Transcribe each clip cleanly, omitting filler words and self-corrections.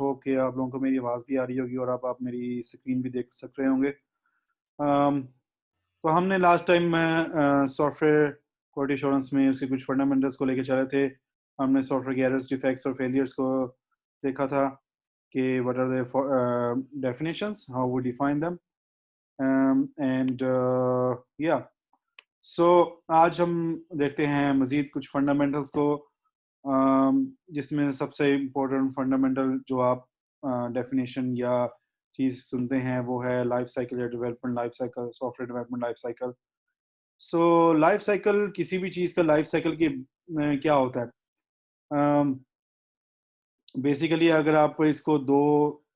हो कि आप लोगों को मेरी आवाज़ भी आ रही होगी और आप मेरी स्क्रीन भी देख सक रहे होंगे। तो हमने लास्ट टाइम में सॉफ्टवेयर क्वालिटी एश्योरेंस में उसके कुछ फंडामेंटल्स को लेके चले थे। हमने सॉफ्टवेयर के एरर्स, डिफेक्ट्स और फेलियर्स को देखा था कि what are the definitions, how we define them, and या सो आज हम देखते हैं मज़ीद कुछ फंडामेंटल्स को, जिसमें सबसे इम्पोर्टेंट फंडामेंटल जो आप डेफिनेशन या चीज़ सुनते हैं वो है लाइफ साइकिल या development life cycle, software development life cycle. So life cycle, किसी भी चीज़ का लाइफ साइकिल की क्या होता है? बेसिकली अगर आप इसको दो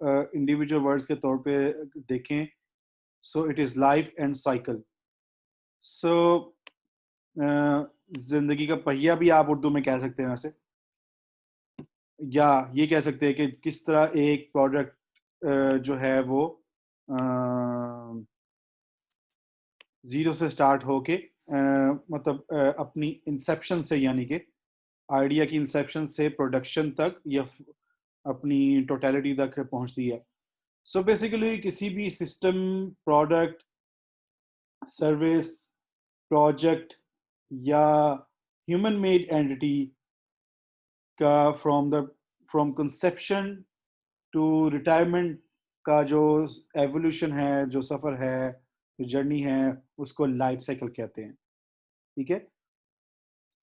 इंडिविजुअल वर्ड्स के तौर पे देखें, so it is life and cycle. So जिंदगी का पहिया भी आप उर्दू में कह सकते हैं वैसे, या ये कह सकते हैं कि किस तरह एक प्रोडक्ट जो है वो ज़ीरो से स्टार्ट होके मतलब अपनी इंसेप्शन से, यानी कि आइडिया की इंसेप्शन से प्रोडक्शन तक या अपनी टोटलिटी तक पहुंचती है। सो बेसिकली किसी भी सिस्टम, प्रोडक्ट, सर्विस, प्रोजेक्ट या ह्यूमन मेड एंटिटी का फ्रॉम कंसेप्शन टू रिटायरमेंट का जो एवोल्यूशन है, जो सफ़र है, जो जर्नी है, उसको लाइफ साइकिल कहते हैं। ठीक है?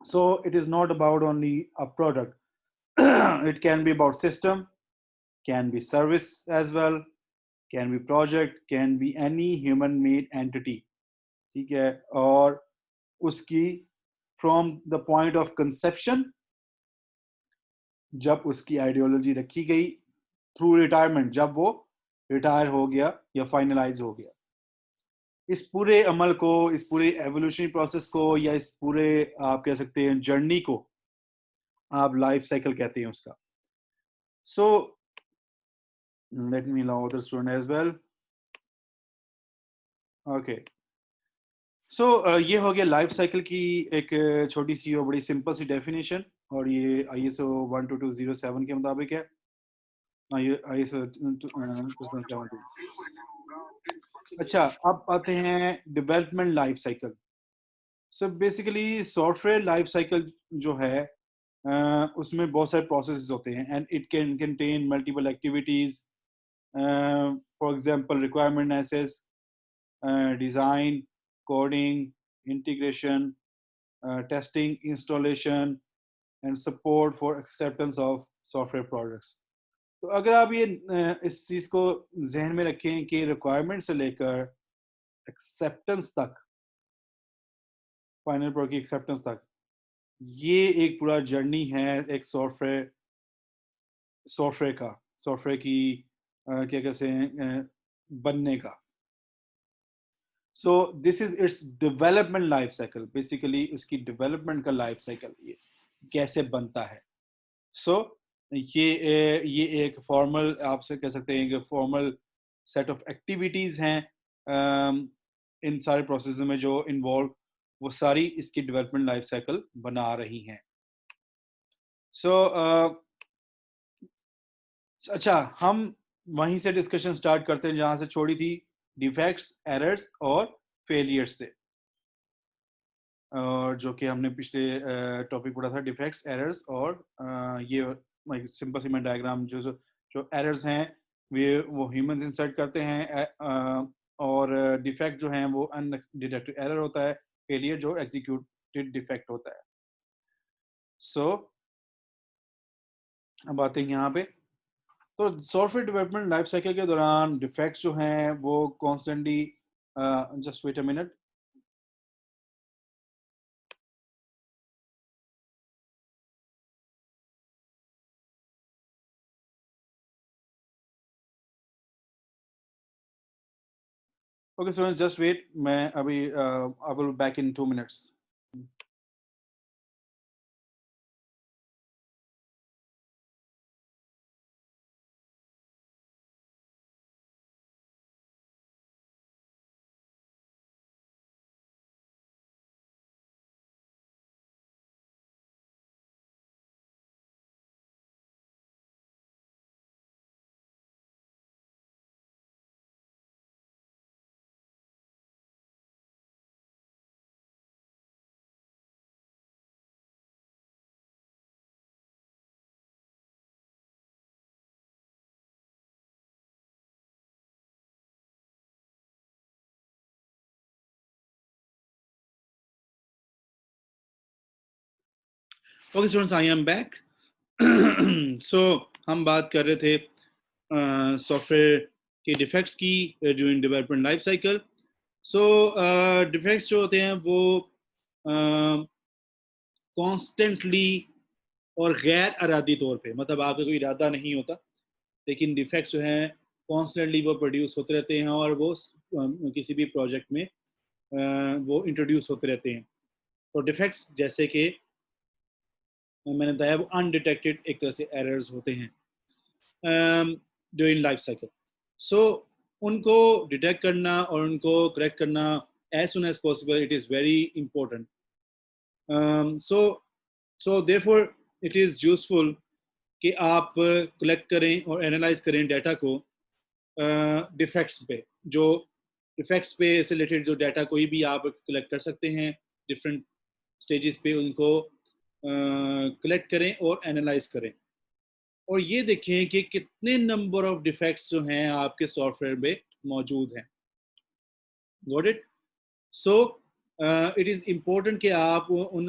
So it is not about only a product, it can be about system, can be service as well, can be project, can be any human made entity. ठीक है? और उसकी from the point of conception, जब उसकी ideology रखी गई, through retirement, जब वो रिटायर हो गया या फाइनलाइज हो गया, इस पूरे अमल को, इस पूरे एवोल्यूशनरी प्रोसेस को, या इस पूरे आप कह सकते हैं जर्नी को आप लाइफ साइकिल कहते हैं उसका। So let me allow other student as well. Okay, so ये हो गया लाइफ साइकिल की एक छोटी सी और बड़ी सिंपल सी डेफिनेशन, और ये ISO 12207 के मुताबिक है। ISO 2017। अच्छा, अब आते हैं development life cycle. So basically software life cycle जो है, उसमें बहुत सारे प्रोसेसेस होते हैं, and it can contain multiple activities. For example requirement analysis, design, coding, integration, testing, installation and support for acceptance of software products. तो अगर आप ये इस चीज़ को जहन में रखें कि रिक्वायरमेंट से लेकर एक्सेप्टेंस तक, फाइनल प्रोडक्ट की एक्सेप्टेंस तक, ये एक पूरा जर्नी है एक सॉफ्टवेयर का, सॉफ्टवेयर की क्या कहते हैं बनने का। सो this is its development life cycle. Basically उसकी डेवलपमेंट का लाइफ साइकिल ये कैसे बनता है। सो ये एक फॉर्मल, आपसे कह सकते हैं कि फॉर्मल सेट ऑफ एक्टिविटीज़ हैं इन सारे प्रोसेस में जो इन्वॉल्व, वो सारी इसकी डेवलपमेंट लाइफ साइकिल बना रही हैं। सो अच्छा, हम वहीं से डिस्कशन स्टार्ट करते हैं जहां से छोड़ी थी, डिफेक्ट्स, एरर्स और फेलियर्स से, और जो कि हमने पिछले टॉपिक पढ़ा था, डिफेक्ट्स, एरर्स और ये सिंपल सी मैं डायग्राम, जो जो एरर्स हैं वो ह्यूमंस इंसर्ट करते हैं, और डिफेक्ट जो हैं वो अनडिटेक्टेड एरर होता है, फेलियर जो एग्जीक्यूटेड डिफेक्ट होता है। सो अब आते हैं यहाँ पे, तो सॉफ्टवेयर डेवलपमेंट लाइफ साइकिल के दौरान डिफेक्ट्स जो हैं वो constantly, just wait a minute, okay so just wait, मैं अभी I will back in 2 minutes. Okay students, I am back. So हम बात कर रहे थे सॉफ्टवेयर के डिफेक्ट्स की during development life cycle. So defects जो होते हैं वो कॉन्स्टेंटली और गैर इरादी तौर पे, मतलब आपका कोई इरादा नहीं होता, लेकिन डिफेक्ट्स जो हैं कॉन्स्टेंटली वो प्रोड्यूस होते रहते हैं और वो किसी भी प्रोजेक्ट में वो इंट्रोड्यूस होते रहते हैं। तो डिफेक्ट्स जैसे कि मैंने बताया वो अनडिटेक्टेड एक तरह से एरर्स होते हैं ड्यूरिंग लाइफ साइकिल। सो उनको डिटेक्ट करना और उनको करेक्ट करना as soon as possible, it is very important. So therefore it is useful कि आप कलेक्ट करें और एनालाइज करें डाटा को डिफेक्ट्स पे। जो डिफेक्ट्स पे से रिलेटेड जो डाटा कोई भी आप कलेक्ट कर सकते हैं डिफरेंट स्टेजेस पे, उनको कलेक्ट करें और एनालाइज करें और ये देखें कि कितने नंबर ऑफ डिफेक्ट्स जो हैं आपके सॉफ्टवेयर में मौजूद हैं। Got it? So it is important कि आप उन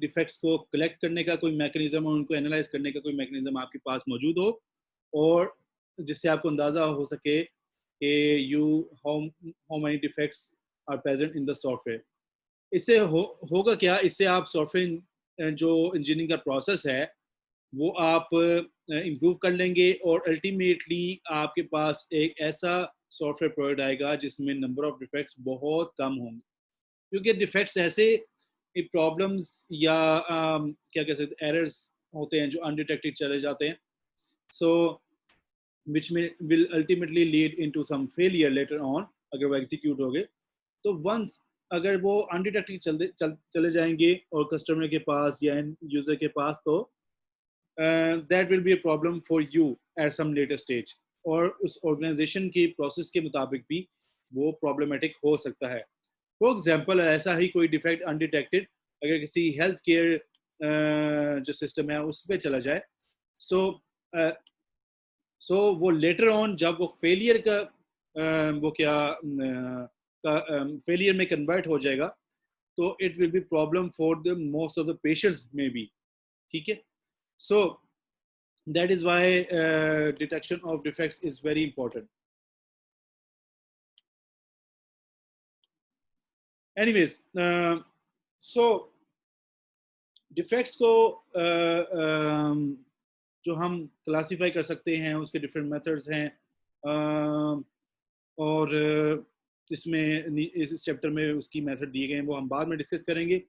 डिफेक्ट्स को कलेक्ट करने का कोई मैकेनिज्म और उनको एनालाइज करने का कोई मैकेनिज्म आपके पास मौजूद हो, और जिससे आपको अंदाज़ा हो सके कि how many defects are present in the software. इससे होगा क्या, इससे आप सॉफ्टवेयर जो इंजीनियरिंग का प्रोसेस है वो आप इम्प्रूव कर लेंगे और अल्टीमेटली आपके पास एक ऐसा सॉफ्टवेयर प्रोडक्ट आएगा जिसमें नंबर ऑफ डिफेक्ट्स बहुत कम होंगे। क्योंकि डिफेक्ट्स ऐसे प्रॉब्लम्स या क्या कह सकते एरर्स होते हैं जो अनडिटेक्टेड चले जाते हैं, सो विच में will ultimately lead into some failure later on अगर वो एग्जीक्यूट हो गए। तो वंस अगर वो अनडिटेक्टेड चले जाएंगे और कस्टमर के पास या यूजर के पास, तो that will be a problem for you at some later stage, और उस ऑर्गेनाइजेशन की प्रोसेस के मुताबिक भी वो प्रॉब्लमेटिक हो सकता है। फॉर एग्जांपल, ऐसा ही कोई डिफेक्ट अनडिटेक्टेड अगर किसी हेल्थ केयर जो सिस्टम है उस पर चला जाए, सो वो लेटर ऑन जब वो फेलियर का वो क्या फेलियर में कन्वर्ट हो जाएगा, तो it will be problem for the most of the patients में भी। ठीक है? So that is why detection of defects is very important. Anyways, so defects को जो हम क्लासीफाई कर सकते हैं उसके डिफरेंट मेथड्स हैं, और इसमें इस चैप्टर में उसकी मेथड दिए गए हैं, वो हम बाद में डिस्कस करेंगे।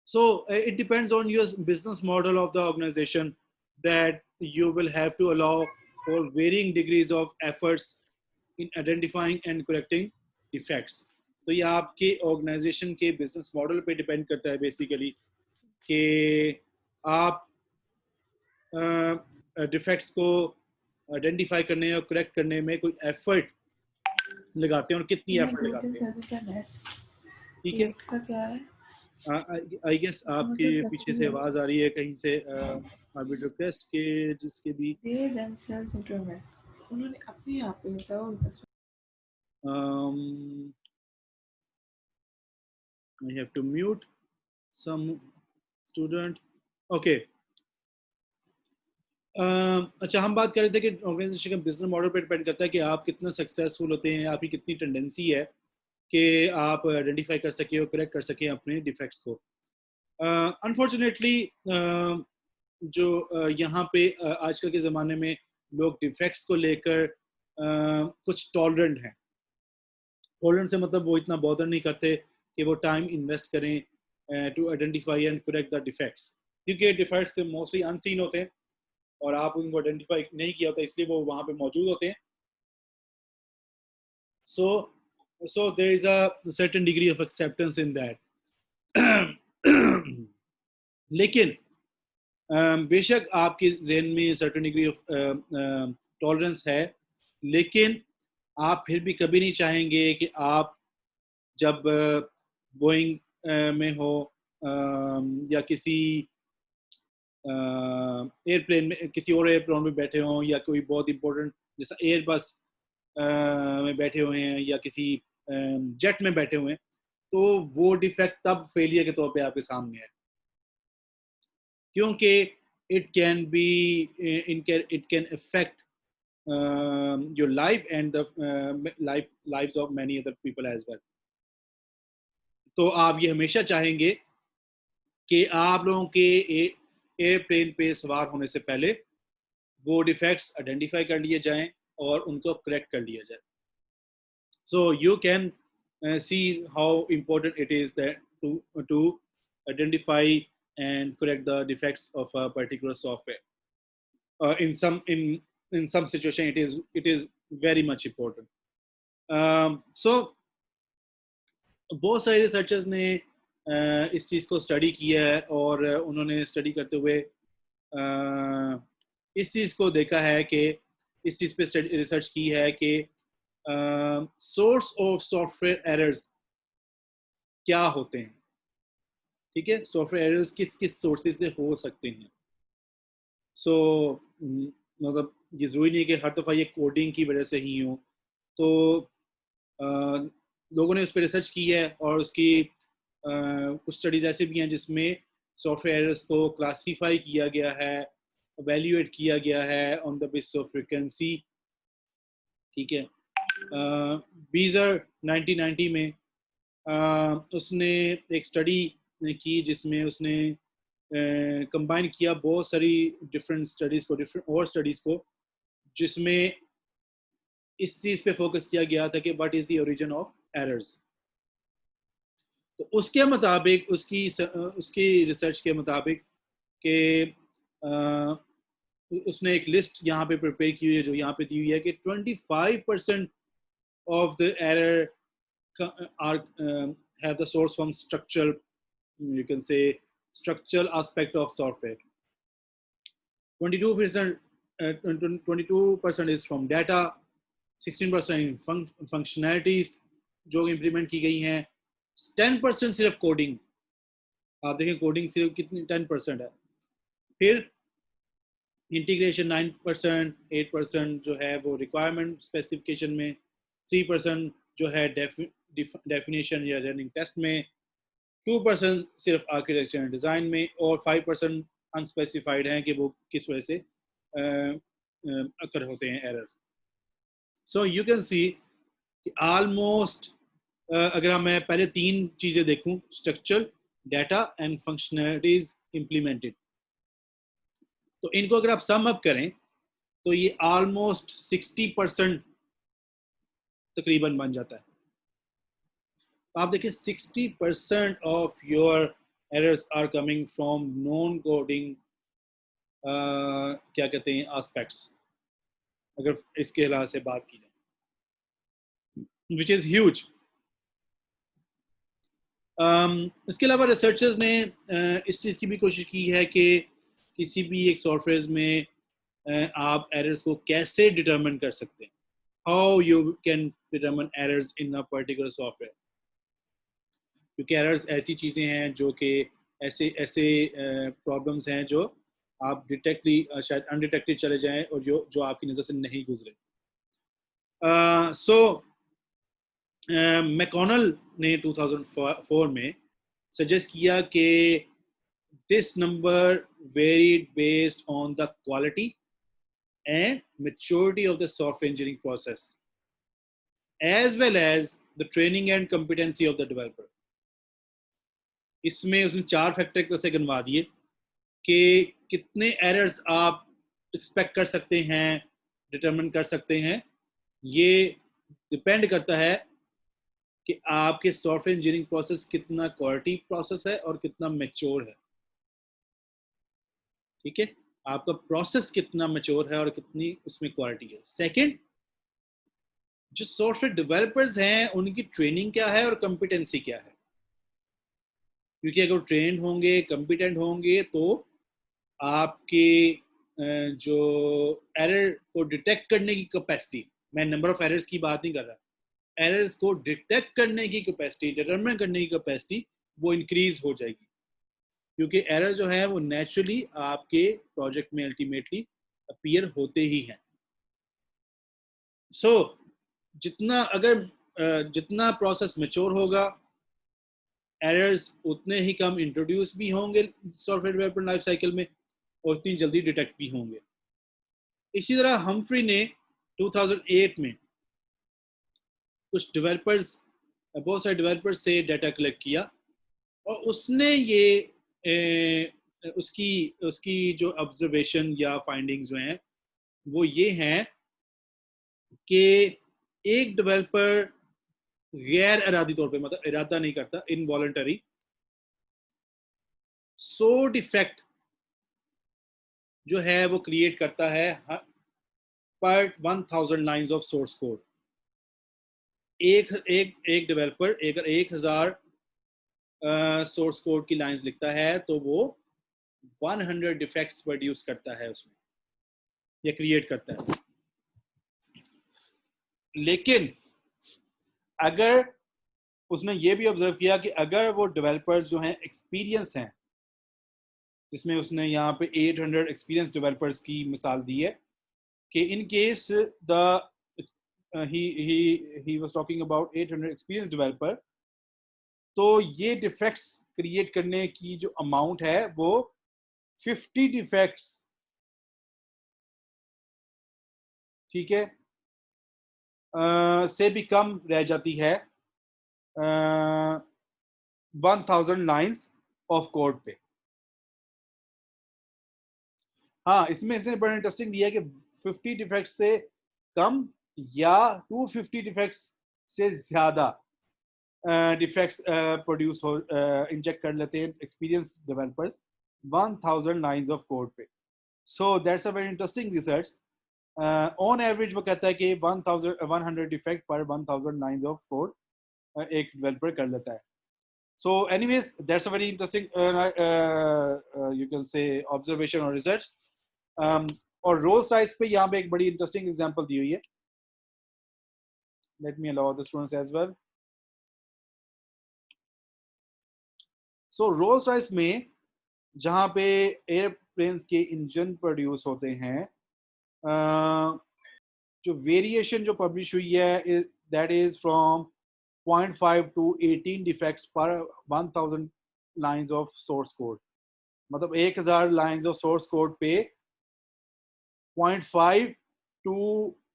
So it depends on your business model of the organization that you will have to allow for varying degrees of efforts in identifying and correcting defects. तो ये आपके ऑर्गेनाइजेशन के बिजनेस मॉडल पे डिपेंड करता है basically कि आप defects को आइडेंटिफाई करने और करेक्ट करने में कोई एफर्ट लगाते हैं और कितनी एफर्ट लगाते हैं। ठीक है? क्या है? आई गेस आपके पीछे से आवाज आ रही है कहीं से। आई विल रिक्वेस्ट के जिसके भी उन्होंने अपने आप पे I have to mute some student. Okay. अच्छा, हम बात कर रहे थे कि ऑर्गेनाइजेशन का बिजनेस मॉडल पर डिपेंड करता है कि आप कितना सक्सेसफुल होते हैं, आपकी कितनी टेंडेंसी है कि आप आइडेंटिफाई कर सके और करेक्ट कर सके अपने डिफेक्ट्स को। अनफॉर्चुनेटली जो यहाँ पे आजकल के ज़माने में लोग डिफेक्ट्स को लेकर कुछ टॉलरेंट हैं। टॉलरेंट से मतलब वो इतना बॉदर नहीं करते कि वो टाइम इन्वेस्ट करें to identify and correct the defects, क्योंकि डिफेक्ट्स मोस्टली अनसीन होते हैं और आप उनको आइडेंटिफाई नहीं किया होता, इसलिए वो वहाँ पे मौजूद होते हैं। So there is a certain degree of acceptance in that. लेकिन बेशक आपके जहन में सर्टेन डिग्री ऑफ टॉलरेंस है, लेकिन आप फिर भी कभी नहीं चाहेंगे कि आप जब बोइंग में हो या किसी एयरप्लेन में, किसी और एयरप्लेन में बैठे हों, या कोई बहुत इंपॉर्टेंट जैसा एयरबस में बैठे हुए हैं या किसी जेट में बैठे हुए हैं, तो वो डिफेक्ट तब फेलियर के तौर पे आपके सामने है, क्योंकि it can be it can affect your life and the lives of many other people as well. तो आप ये हमेशा चाहेंगे कि आप लोगों के एयरप्लेन पे सवार होने से पहले वो डिफेक्ट्स आइडेंटिफाई कर लिए जाएं और उनको करेक्ट कर लिया जाए। So you can see how important it is that to identify and correct the defects of a particular software. In some situation, it is very much important. So बहुत सारे रिसर्चर्स ने इस चीज़ को स्टडी किया है और उन्होंने स्टडी करते हुए इस चीज़ को देखा है कि इस चीज़ पे रिसर्च की है कि सोर्स ऑफ सॉफ्टवेयर एरर्स क्या होते हैं, ठीक है, सॉफ्टवेयर एरर्स किस किस सोर्सेज से हो सकते हैं। सो मतलब ये जरूरी नहीं कि हर दफ़ा ये कोडिंग की वजह से ही हो, तो लोगों ने उस पर रिसर्च की है और उसकी कुछ स्टडीज ऐसे भी हैं जिसमें सॉफ्टवेयर एरर्स को क्लासीफाई किया गया है, एवेल्यूएट किया गया है on the basis of frequency, ठीक है। बीजर 1990 में उसने एक स्टडी की जिसमें उसने कंबाइन किया बहुत सारी डिफरेंट स्टडीज़ को, डिफरेंट और स्टडीज़ को, जिसमें इस चीज़ पे फोकस किया गया था कि what is the origin of errors. तो उसके मुताबिक उसकी रिसर्च के मुताबिक कि उसने एक लिस्ट यहाँ पे प्रिपेयर की हुई है जो यहाँ पे दी हुई है कि 25% of the error are have the source from structural, you can say structural aspect of software. 22% is from data, 16% functionalities जो implement की गई हैं, 10% सिर्फ कोडिंग। आप देखें कोडिंग सिर्फ कितनी 10% है। फिर इंटीग्रेशन 9%, 8% जो है वो रिक्वायरमेंट स्पेसिफिकेशन में, 3% जो है डेफिनेशन या रनिंग टेस्ट में, 2% सिर्फ आर्किटेक्चर एंड डिज़ाइन में, और 5% अनस्पेसिफाइड हैं कि वो किस वजह से अकर होते हैं error. So you can see almost अगर मैं पहले 3 चीज़ें देखूं, structure, data and functionalities implemented, तो इनको अगर आप सम अप करें तो ये ऑलमोस्ट 60% तकरीबन बन जाता है। आप देखिए 60% of your errors are coming from non coding क्या कहते हैं एस्पेक्ट्स, अगर इसके हिसाब से बात की जाए, विच इज़ ह्यूज। इसके अलावा रिसर्चर्स ने इस चीज़ की भी कोशिश की है कि किसी भी एक सॉफ्टवेयर में आप एरर्स को कैसे डिटरमिन कर सकते हैं, how you can determine errors in a particular software, क्योंकि एरर्स ऐसी चीज़ें हैं जो कि ऐसे प्रॉब्लम्स हैं जो आप डिटेक्टली शायद अनडिटेक्टेड चले जाएं और जो आपकी नज़र से नहीं गुजरे। सो मैकॉनल ने 2004 में सजेस्ट किया कि this number varied based on the quality and maturity of the software engineering process as well as the training and competency of the developer. इसमें उसने 4 फैक्टर कैसे गिनवा दिए कि कितने एरर्स आप एक्सपेक्ट कर सकते हैं, डिटरमिन कर सकते हैं। ये डिपेंड करता है कि आपके सॉफ्टवेयर इंजीनियरिंग प्रोसेस कितना क्वालिटी प्रोसेस है और कितना मैच्योर है, ठीक है, आपका प्रोसेस कितना मैच्योर है और कितनी उसमें क्वालिटी है। सेकंड, जो सॉफ्टवेयर डेवलपर्स हैं उनकी ट्रेनिंग क्या है और कॉम्पिटेंसी क्या है, क्योंकि अगर ट्रेंड होंगे, कॉम्पिटेंट होंगे, तो आपके जो एरर को डिटेक्ट करने की कैपेसिटी, मैं नंबर ऑफ एरर्स की बात नहीं कर रहा, एरर्स को डिटेक्ट करने की कैपेसिटी, डिटरमिन करने की कैपेसिटी, वो इंक्रीज हो जाएगी, क्योंकि एरर जो है वो नेचुरली आपके प्रोजेक्ट में अल्टीमेटली अपीयर होते ही हैं। सो जितना प्रोसेस मैच्योर होगा, एरर्स उतने ही कम इंट्रोड्यूस भी होंगे सॉफ्टवेयर डेवलपमेंट लाइफ साइकिल में और उतनी जल्दी डिटेक्ट भी होंगे। इसी तरह हम्फ्री ने 2008 में कुछ डेवलपर्स, बहुत सारे डेवलपर्स से डाटा कलेक्ट किया और उसने ये उसकी उसकी जो ऑब्जर्वेशन या फाइंडिंग्स जो हैं वो ये हैं कि एक डेवलपर गैर इरादी तौर पे, मतलब इरादा नहीं करता, इनवॉलंटरी 100 डिफेक्ट जो है वो क्रिएट करता है पर 1000 लाइंस ऑफ सोर्स कोड। एक एक एक डेवलपर अगर 1000 सोर्स कोड की लाइंस लिखता है तो वो 100 डिफेक्ट्स प्रोड्यूस करता है उसमें या क्रिएट करता है। लेकिन अगर उसने ये भी ऑब्जर्व किया कि अगर वो डेवलपर्स जो हैं एक्सपीरियंस हैं, जिसमें उसने यहाँ पे 800 एक्सपीरियंस डेवलपर्स की मिसाल दी है कि in case the he was talking about 800 experience developer, तो ये डिफेक्ट्स क्रिएट करने की जो अमाउंट है वो 50 डिफेक्ट्स, ठीक है, से भी कम रह जाती है 1000 लाइंस ऑफ कोड पे। हाँ, इसमें इसने बड़ा इंटरेस्टिंग दिया है कि 50 डिफेक्ट्स से कम या 250 डिफेक्ट्स से ज्यादा डिफेक्ट्स प्रोड्यूस हो इंजेक्ट कर लेते हैं experience developers 1000 lines of code पे। So that's a very interesting research. On average वो कहता है कि 100 defect per 1000 lines of code एक डेवलपर कर लेता है। So anyways, that's a very interesting you can say observation or research. और रोल साइज पे यहाँ पे एक बड़ी इंटरेस्टिंग एग्जांपल दी हुई है। Let me allow the students as well. So role size में जहाँ पे एयरप्लेन्स के इंजन प्रोड्यूस होते हैं, जो वेरिएशन जो पब्लिश हुई है that is from 0.5 to 18 defects पर 1000 लाइंस ऑफ सोर्स कोड। मतलब 1000 लाइंस ऑफ सोर्स कोड पे 0.5 to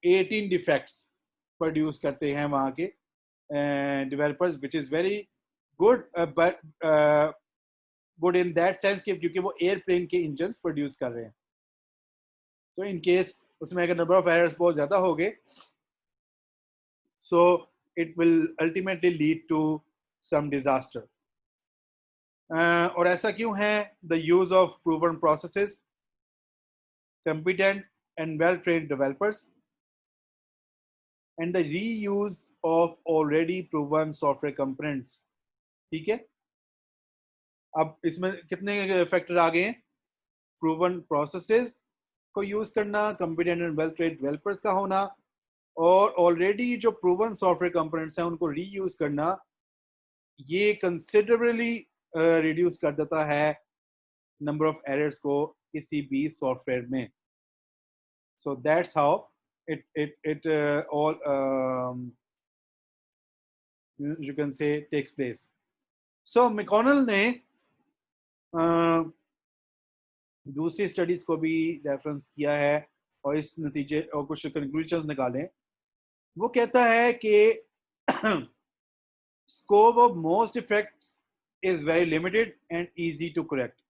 18 डिफेक्ट्स प्रोड्यूस करते हैं वहाँ के developers, which is very good, but good in that sense कि क्योंकि वो एयरप्लेन के इंजन्स प्रोड्यूस कर रहे हैं। तो इन केस उसमें अगर नंबर ऑफ एरर्स बहुत ज़्यादा हो गए, so it will ultimately lead to some disaster. और ऐसा क्यों है? The use of proven processes, competent and well-trained developers, and the reuse of already proven software components। ठीक है, अब इसमें कितने फैक्टर आ गए हैं? प्रूवन प्रोसेसेस को यूज करना, competent and well-trained developers का होना, और ऑलरेडी जो प्रूवन सॉफ्टवेयर कंपोनेंट्स हैं उनको रीयूज करना। ये कंसिडरेबली रिड्यूस कर देता है नंबर ऑफ एरर्स को किसी भी सॉफ्टवेयर में। So that's how it all you can say takes place. So McConnell ने दूसरी स्टडीज को भी रेफरेंस किया है और इस नतीजे और कुछ कंक्लूजन्स निकाले। वो कहता है कि scope of most defects is very limited and easy to correct,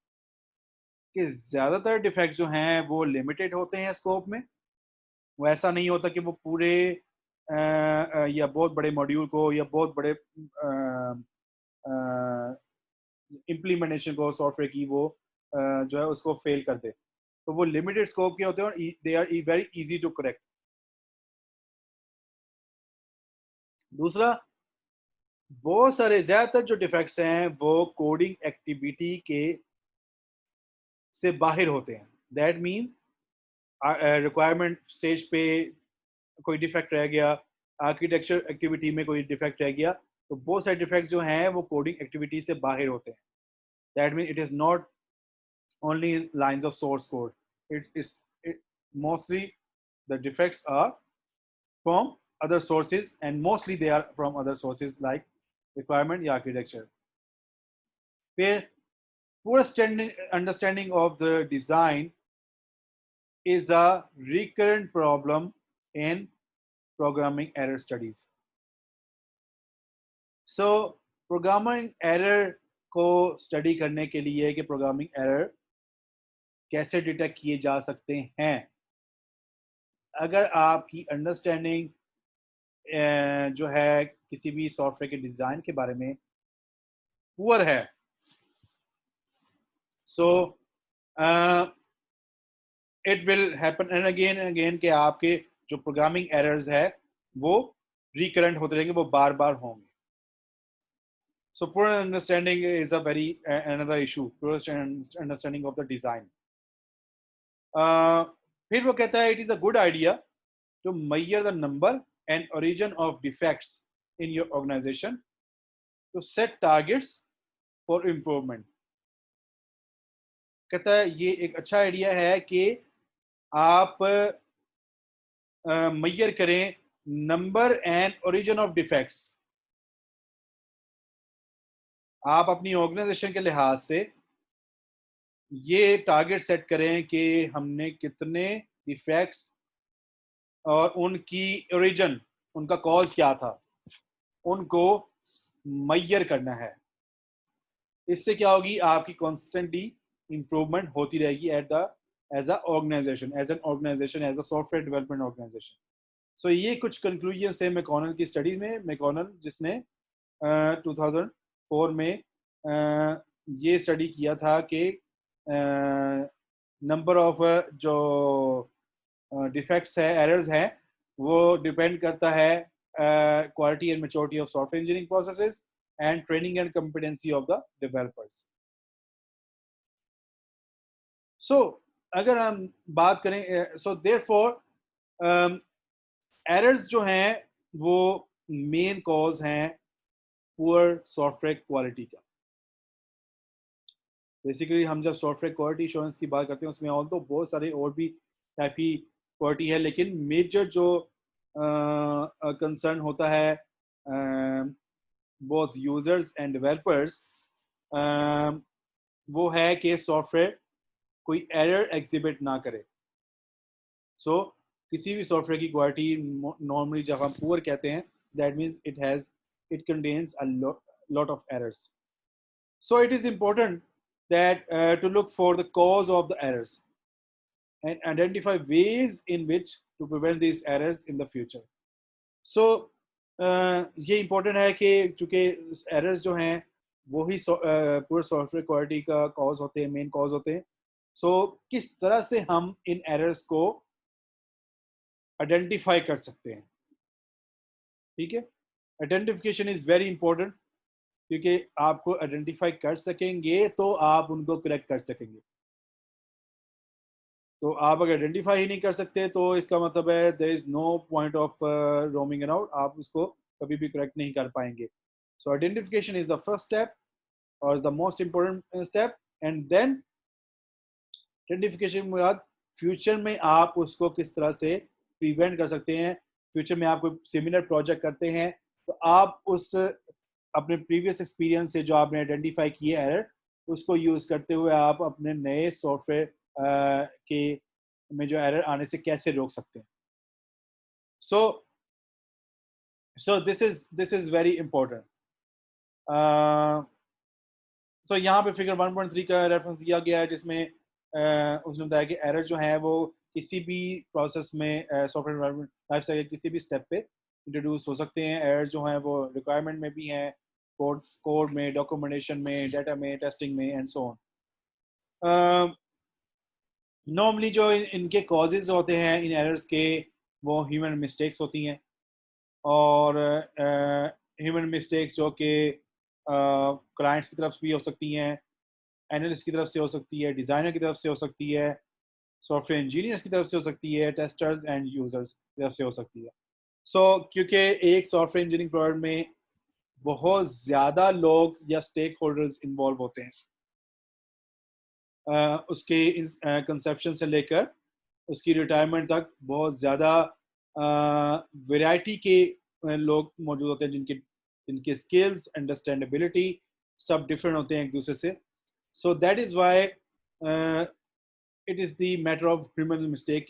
कि ज्यादातर डिफेक्ट्स जो हैं वो लिमिटेड होते हैं स्कोप में। वो ऐसा नहीं होता कि वो पूरे या बहुत बड़े मॉड्यूल को या बहुत बड़े इम्प्लीमेंटेशन को सॉफ्टवेयर की वो जो है उसको फेल कर दे। तो वो लिमिटेड स्कोप के होते हैं और they are very easy to correct. दूसरा, बहुत सारे ज्यादातर जो डिफेक्ट्स हैं वो कोडिंग एक्टिविटी के से बाहर होते हैं। दैट मीन्स रिक्वायरमेंट स्टेज पे कोई डिफेक्ट रह गया, आर्किटेक्चर एक्टिविटी में कोई डिफेक्ट रह गया, तो बहुत सारे डिफेक्ट्स जो हैं वो कोडिंग एक्टिविटी से बाहर होते हैं। That mean it is not only lines of source code, it mostly the defects are from other sources and mostly they are from other sources like requirement या architecture। फिर poor understanding of the design is a recurrent problem in programming error studies. So programming error को study करने के लिए कि programming error कैसे detect किए जा सकते हैं, अगर आपकी अंडरस्टैंडिंग जो है किसी भी सॉफ्टवेयर के डिज़ाइन के बारे में पुअर है, so it will happen and again कि आपके जो प्रोग्रामिंग एरर्स है वो रिकरेंट होते रहेंगे, वो बार बार होंगे. So poor understanding is a very another issue. Poor understanding of the design. फिर वो कहता है it is a good idea to measure the number and origin of defects in your organization to set targets for improvement. कहता है ये एक अच्छा idea है कि आप मेजर करें number and origin of defects. आप अपनी ऑर्गेनाइजेशन के लिहाज से ये टारगेट सेट करें कि हमने कितने डिफेक्ट्स और उनकी ओरिजिन, उनका कॉज क्या था, उनको मेजर करना है. इससे क्या होगी, आपकी कॉन्स्टेंटली इंप्रूवमेंट होती रहेगी as a organization, as a software development organization. So ये कुछ कंक्लूजन है मैकॉनल की स्टडीज में. मैकॉनल जिसने 2004 में ये स्टडी किया था कि नंबर ऑफ जो डिफेक्ट्स है, एरर्स हैं, वो डिपेंड करता है quality and maturity of software engineering processes and training and competency of the developers. So अगर हम बात करें, सो देयरफॉर एरर्स जो हैं वो मेन कॉज हैं पुअर सॉफ्टवेयर क्वालिटी का. बेसिकली हम जब सॉफ्टवेयर क्वालिटी एश्योरेंस की बात करते हैं उसमें और तो बहुत सारे और भी टाइप की क्वालिटी है, लेकिन मेजर जो कंसर्न होता है बोथ यूजर्स एंड डेवलपर्स, वो है कि सॉफ्टवेयर कोई एरर एग्जिबिट ना करे. सो किसी भी सॉफ्टवेयर की क्वालिटी नॉर्मली जब हम पुअर कहते हैं, that means it contains a lot of errors. So it is important that to look for the cause of the errors and identify ways in which to prevent these errors in the future. So ये important है कि चूँकि errors जो हैं वो ही पूरे software quality का cause होते हैं, मेन कॉज होते हैं. सो किस तरह से हम इन एरर्स को आइडेंटिफाई कर सकते हैं, ठीक है. आइडेंटिफिकेशन इज वेरी इंपॉर्टेंट, क्योंकि आपको आइडेंटिफाई कर सकेंगे तो आप उनको करेक्ट कर सकेंगे. तो आप अगर आइडेंटिफाई ही नहीं कर सकते तो इसका मतलब है there is no point of roaming around, आप उसको कभी भी करेक्ट नहीं कर पाएंगे. So identification is the first step और the most important step. And then identification के बाद फ्यूचर में आप उसको किस तरह से प्रिवेंट कर सकते हैं. फ्यूचर में आप कोई सिमिलर प्रोजेक्ट करते हैं तो आप उस अपने प्रीवियस एक्सपीरियंस से जो आपने आइडेंटिफाई किए एरर, उसको यूज़ करते हुए आप अपने नए सॉफ्टवेयर के में जो एरर आने से कैसे रोक सकते हैं. So this is very important. So यहाँ पे फिगर 1.3 का रेफरेंस दिया गया है जिसमें उसने बताया कि एरर जो है वो किसी भी प्रोसेस में सॉफ्टवेयर डेवलपमेंट लाइफ साइकिल किसी भी स्टेप पे इंट्रोड्यूस हो सकते हैं. एरर जो हैं वो रिक्वायरमेंट में भी हैं, कोड में, डॉक्यूमेंटेशन में, डाटा में, टेस्टिंग में एंड सो ऑन. नॉर्मली जो इनके कॉजेज होते हैं इन एरर्स के, वो ह्यूमन मिस्टेक्स होती हैं. और ह्यूमन मिस्टेक्स जो कि क्लाइंट्स की तरफ भी हो सकती हैं, एनालिस्ट की तरफ से हो सकती है, डिज़ाइनर की तरफ से हो सकती है, सॉफ्टवेयर इंजीनियर्स की तरफ से हो सकती है, टेस्टर्स एंड यूजर्स की तरफ से हो सकती है. सो क्योंकि एक सॉफ्टवेयर इंजीनियरिंग प्रोजेक्ट में बहुत ज़्यादा लोग या स्टेक होल्डर्स इन्वॉल्व होते हैं, उसके कंसेप्शन से लेकर उसकी रिटायरमेंट तक बहुत ज़्यादा वैरायटी के लोग मौजूद होते हैं जिनके स्किल्स, अंडरस्टैंडेबिलिटी सब डिफरेंट होते हैं एक दूसरे से. So that is why it is the matter of human mistake.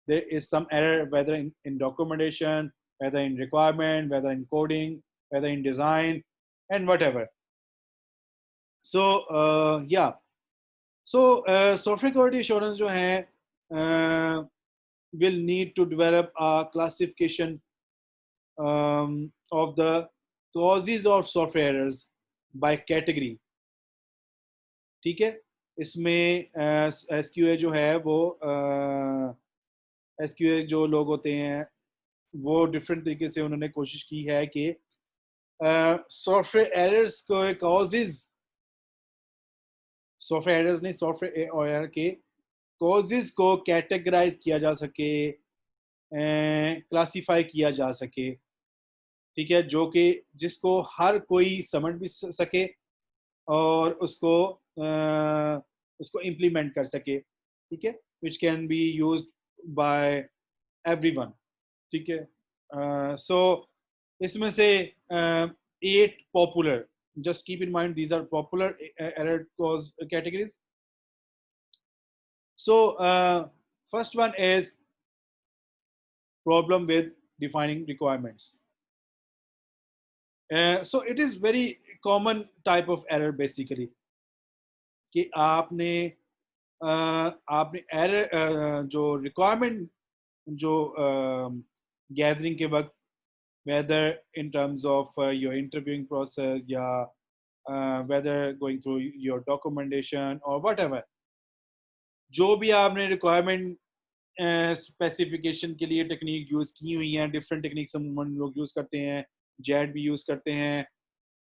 There is some error, whether in documentation, whether in requirement, whether in coding, whether in design, and whatever. So yeah, so software quality assurance जो है will need to develop a classification of the causes of software errors by category. ठीक है, इसमें SQA जो है वो SQA जो लोग होते हैं वो डिफरेंट तरीके से उन्होंने कोशिश की है कि सॉफ्टवेयर एरर्स को कॉजेज, सॉफ्टवेयर एरर्स नहीं, सॉफ्टवेयर एरर के कॉजेज को कैटेगराइज किया जा सके, क्लासिफाई किया जा सके. ठीक है, जो कि जिसको हर कोई समझ भी सके और उसको उसको इम्प्लीमेंट कर सके. ठीक है, which can be used by everyone. ठीक है, सो इसमें से 8 popular, just keep in mind these are popular error cause categories. So first one is problem with defining requirements. So it is very common type of error basically कि आपने error जो requirement जो gathering के वक्त, whether in terms of your interviewing process या whether going through your documentation or whatever, जो भी आपने requirement स्पेसिफिकेशन के लिए टेक्निक यूज़ की हुई हैं, डिफरेंट टेक्निक्स हम लोग यूज़ करते हैं, जेड भी यूज़ करते हैं,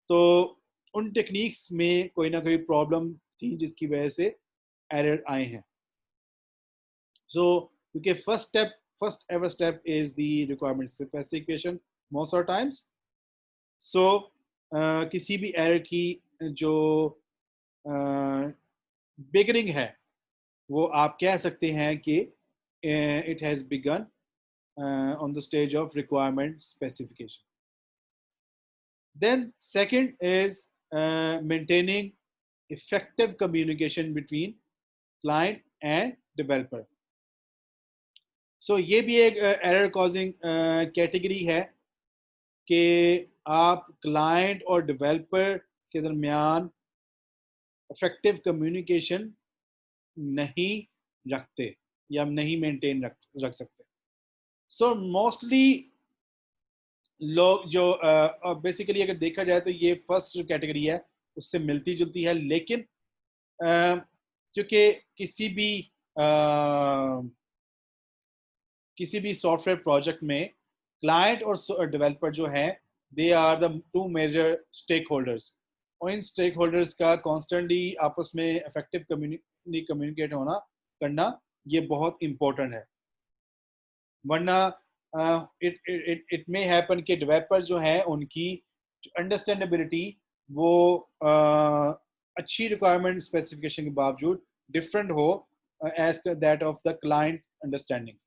तो उन टेक्निक्स में कोई ना कोई प्रॉब्लम थी जिसकी वजह से एरर आए हैं. सो क्योंकि first ever step is the requirement specification most of times. So किसी भी एरर की जो बिगनिंग है वो आप कह सकते हैं कि it has begun on the stage of requirement specification. Then second is maintaining effective communication between client and developer. So ये भी एक error causing category है कि आप client और developer के दरमियान effective communication नहीं रखते या नहीं मेंटेन रख सकते. सो मोस्टली लोग जो बेसिकली अगर देखा जाए तो ये फर्स्ट जो कैटेगरी है उससे मिलती जुलती है, लेकिन क्योंकि किसी भी सॉफ्टवेयर प्रोजेक्ट में क्लाइंट और डेवलपर जो है they are the 2 major stakeholders, और इन स्टेक होल्डर्स का कॉन्स्टेंटली आपस में इफेक्टिव कम्युनिकेट होना करना ये बहुत इम्पोर्टेंट है. वरना इट मे हैपन कि डेवलपर जो है उनकी अंडरस्टैंडेबिलिटी वो अच्छी रिक्वायरमेंट स्पेसिफिकेशन के बावजूद डिफरेंट हो as that of the client understanding.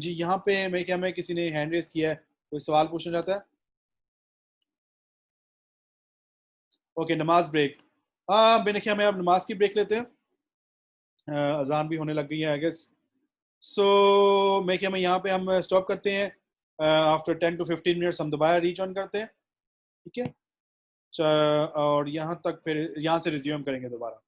जी यहाँ पे मैं किसी ने हैंड रेज किया है, कोई सवाल पूछना चाहता है? ओके, नमाज ब्रेक. मेरे ख्याल में अब नमाज की ब्रेक लेते हैं, अजान भी होने लग गई है आई गेस. सो मैं क्या मैं यहाँ पे हम स्टॉप करते हैं. आफ्टर 10 to 15 मिनट्स हम दोबारा रीजॉइन करते हैं. ठीक है, और यहाँ तक फिर यहाँ से रिज्यूम करेंगे दोबारा.